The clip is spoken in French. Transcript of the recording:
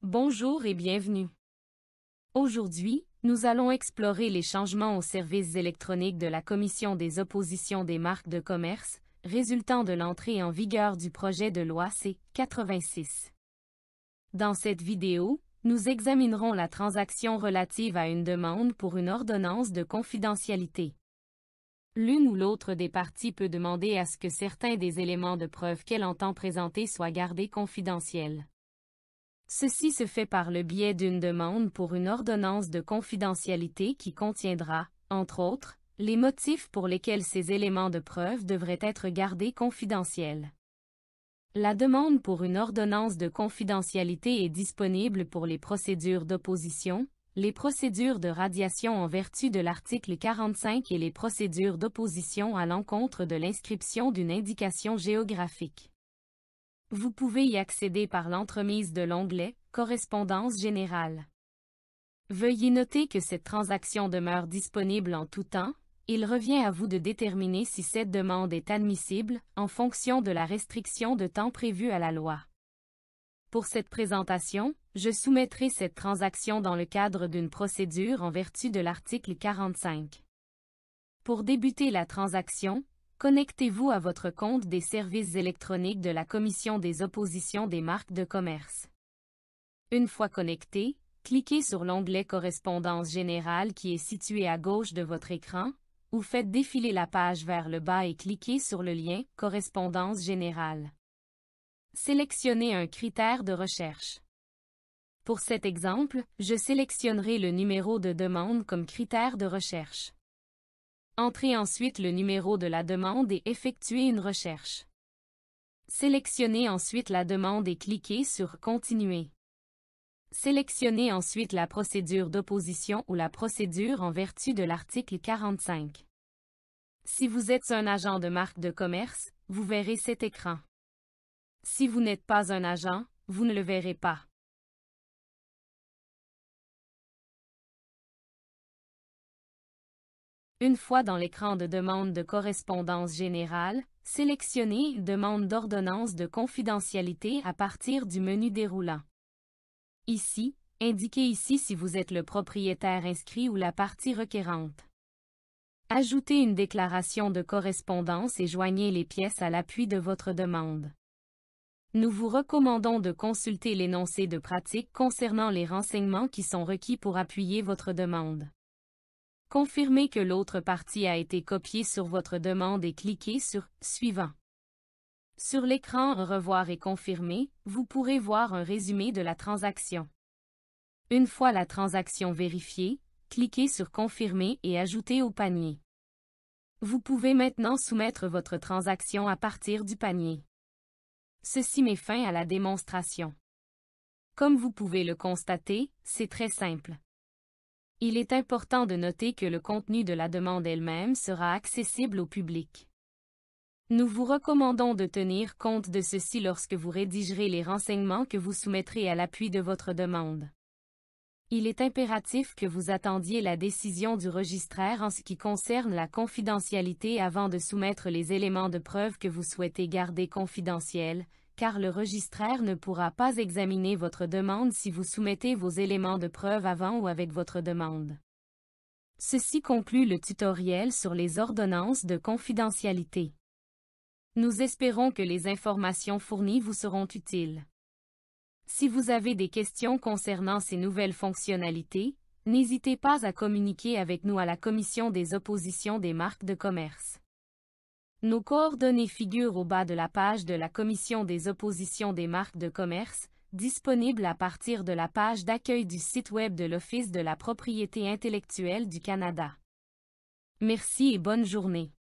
Bonjour et bienvenue. Aujourd'hui, nous allons explorer les changements aux services électroniques de la Commission des oppositions des marques de commerce, résultant de l'entrée en vigueur du projet de loi C-86. Dans cette vidéo, nous examinerons la transaction relative à une demande pour une ordonnance de confidentialité. L'une ou l'autre des parties peut demander à ce que certains des éléments de preuve qu'elle entend présenter soient gardés confidentiels. Ceci se fait par le biais d'une demande pour une ordonnance de confidentialité qui contiendra, entre autres, les motifs pour lesquels ces éléments de preuve devraient être gardés confidentiels. La demande pour une ordonnance de confidentialité est disponible pour les procédures d'opposition, les procédures de radiation en vertu de l'article 45 et les procédures d'opposition à l'encontre de l'inscription d'une indication géographique. Vous pouvez y accéder par l'entremise de l'onglet « Correspondance générale ». Veuillez noter que cette transaction demeure disponible en tout temps. Il revient à vous de déterminer si cette demande est admissible, en fonction de la restriction de temps prévue à la loi. Pour cette présentation, je soumettrai cette transaction dans le cadre d'une procédure en vertu de l'article 45. Pour débuter la transaction, connectez-vous à votre compte des services électroniques de la Commission des oppositions des marques de commerce. Une fois connecté, cliquez sur l'onglet Correspondance générale qui est situé à gauche de votre écran, ou faites défiler la page vers le bas et cliquez sur le lien Correspondance générale. Sélectionnez un critère de recherche. Pour cet exemple, je sélectionnerai le numéro de demande comme critère de recherche. Entrez ensuite le numéro de la demande et effectuez une recherche. Sélectionnez ensuite la demande et cliquez sur Continuer. Sélectionnez ensuite la procédure d'opposition ou la procédure en vertu de l'article 45. Si vous êtes un agent de marque de commerce, vous verrez cet écran. Si vous n'êtes pas un agent, vous ne le verrez pas. Une fois dans l'écran de demande de correspondance générale, sélectionnez « Demande d'ordonnance de confidentialité » à partir du menu déroulant. Ici, indiquez ici si vous êtes le propriétaire inscrit ou la partie requérante. Ajoutez une déclaration de correspondance et joignez les pièces à l'appui de votre demande. Nous vous recommandons de consulter l'énoncé de pratique concernant les renseignements qui sont requis pour appuyer votre demande. Confirmez que l'autre partie a été copiée sur votre demande et cliquez sur « Suivant ». Sur l'écran « Revoir et confirmer », vous pourrez voir un résumé de la transaction. Une fois la transaction vérifiée, cliquez sur « Confirmer » et ajouter au panier. Vous pouvez maintenant soumettre votre transaction à partir du panier. Ceci met fin à la démonstration. Comme vous pouvez le constater, c'est très simple. Il est important de noter que le contenu de la demande elle-même sera accessible au public. Nous vous recommandons de tenir compte de ceci lorsque vous rédigerez les renseignements que vous soumettrez à l'appui de votre demande. Il est impératif que vous attendiez la décision du registraire en ce qui concerne la confidentialité avant de soumettre les éléments de preuve que vous souhaitez garder confidentiels, car le registraire ne pourra pas examiner votre demande si vous soumettez vos éléments de preuve avant ou avec votre demande. Ceci conclut le tutoriel sur les ordonnances de confidentialité. Nous espérons que les informations fournies vous seront utiles. Si vous avez des questions concernant ces nouvelles fonctionnalités, n'hésitez pas à communiquer avec nous à la Commission des oppositions des marques de commerce. Nos coordonnées figurent au bas de la page de la Commission des oppositions des marques de commerce, disponible à partir de la page d'accueil du site web de l'Office de la propriété intellectuelle du Canada. Merci et bonne journée.